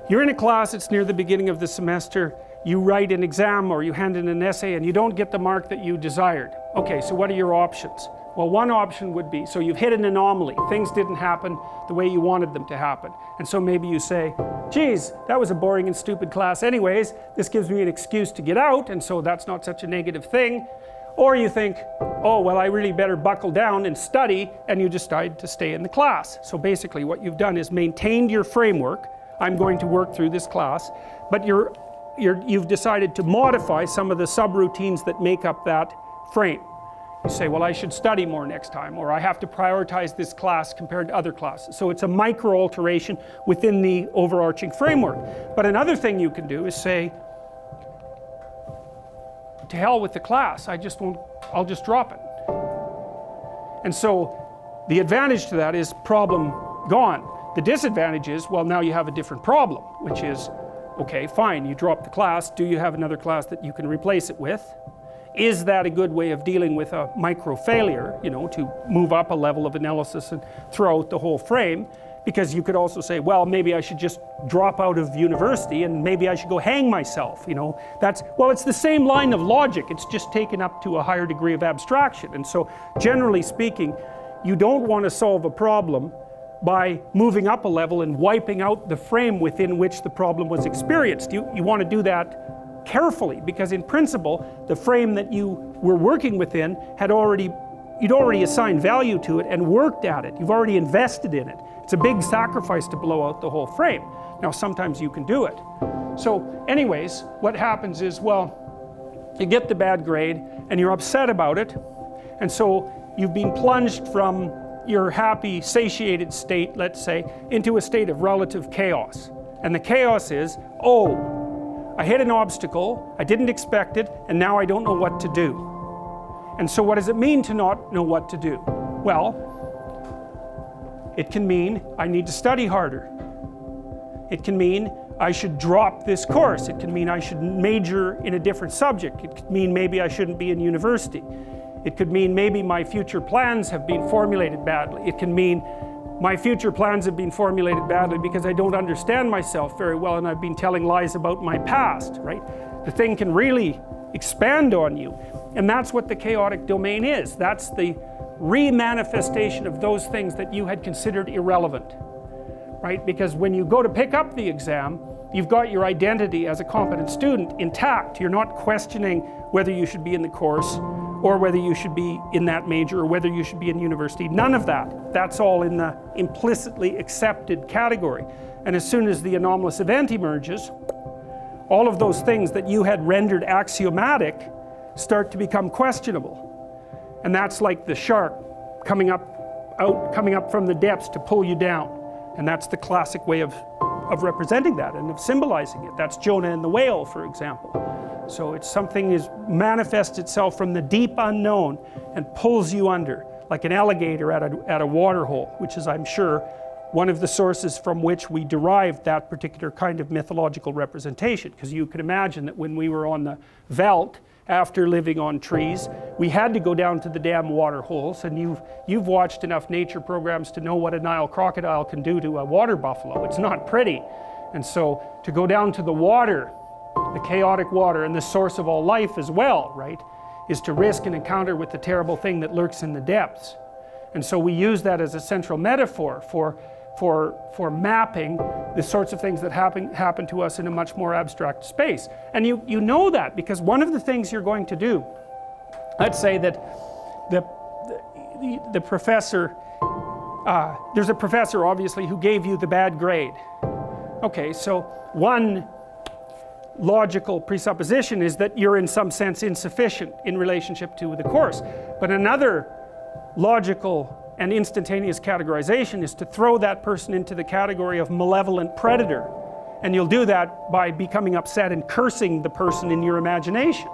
You're in a class, it's near the beginning of the semester, you write an exam or you hand in an essay and you don't get the mark that you desired. Okay, so what are your options? Well, one option would be, so you've hit an anomaly, things didn't happen the way you wanted them to happen. And so maybe you say, geez, that was a boring and stupid class anyways, this gives me an excuse to get out, and so that's not such a negative thing. Or you think, oh, well, I really better buckle down and study, and you decide to stay in the class. So basically what you've done is maintained your framework. I'm going to work through this class, but you've decided to modify some of the subroutines that make up that frame. You say, well, I should study more next time, or I have to prioritize this class compared to other classes. So it's a micro alteration within the overarching framework. But another thing you can do is say, to hell with the class, I'll just drop it. And so the advantage to that is problem gone. The disadvantage is, well, now you have a different problem, which is, okay, fine, you drop the class, do you have another class that you can replace it with? Is that a good way of dealing with a micro failure, you know, to move up a level of analysis and throw out the whole frame? Because you could also say, well, maybe I should just drop out of university and maybe I should go hang myself, you know. Well, it's the same line of logic, it's just taken up to a higher degree of abstraction. And so, generally speaking, you don't want to solve a problem by moving up a level and wiping out the frame within which the problem was experienced. You want to do that carefully, because in principle the frame that you were working within you'd already assigned value to it and worked at it. You've already invested in it. It's a big sacrifice to blow out the whole frame. Now sometimes you can do it. So anyways, what happens is, well, you get the bad grade and you're upset about it, and so you've been plunged from your happy, satiated state, let's say, into a state of relative chaos. And the chaos is, oh, I hit an obstacle, I didn't expect it, and now I don't know what to do. And so what does it mean to not know what to do? Well, it can mean I need to study harder. It can mean I should drop this course. It can mean I should major in a different subject. It could mean maybe I shouldn't be in university. It could mean maybe my future plans have been formulated badly. It can mean my future plans have been formulated badly because I don't understand myself very well and I've been telling lies about my past, right? The thing can really expand on you. And that's what the chaotic domain is. That's the re-manifestation of those things that you had considered irrelevant, right? Because when you go to pick up the exam, you've got your identity as a competent student intact. You're not questioning whether you should be in the course or whether you should be in that major or whether you should be in university. None of that. That's all in the implicitly accepted category. And as soon as the anomalous event emerges, all of those things that you had rendered axiomatic start to become questionable. And that's like the shark coming up from the depths to pull you down. And that's the classic way of representing that and of symbolizing it. That's Jonah and the whale, for example. So it's something that manifests itself from the deep unknown and pulls you under, like an alligator at a water hole, which is, I'm sure, one of the sources from which we derived that particular kind of mythological representation. Because you could imagine that when we were on the veldt, after living on trees, we had to go down to the damn water holes, and you've watched enough nature programs to know what a Nile crocodile can do to a water buffalo. It's not pretty. And so to go down to the water, the chaotic water, and the source of all life as well, right, is to risk an encounter with the terrible thing that lurks in the depths. And so we use that as a central metaphor for mapping the sorts of things that happen to us in a much more abstract space. And you know that because one of the things you're going to do, let's say that the professor, there's a professor obviously who gave you the bad grade. Okay, so one logical presupposition is that you're in some sense insufficient in relationship to the course. But another logical and instantaneous categorization is to throw that person into the category of malevolent predator. And you'll do that by becoming upset and cursing the person in your imagination.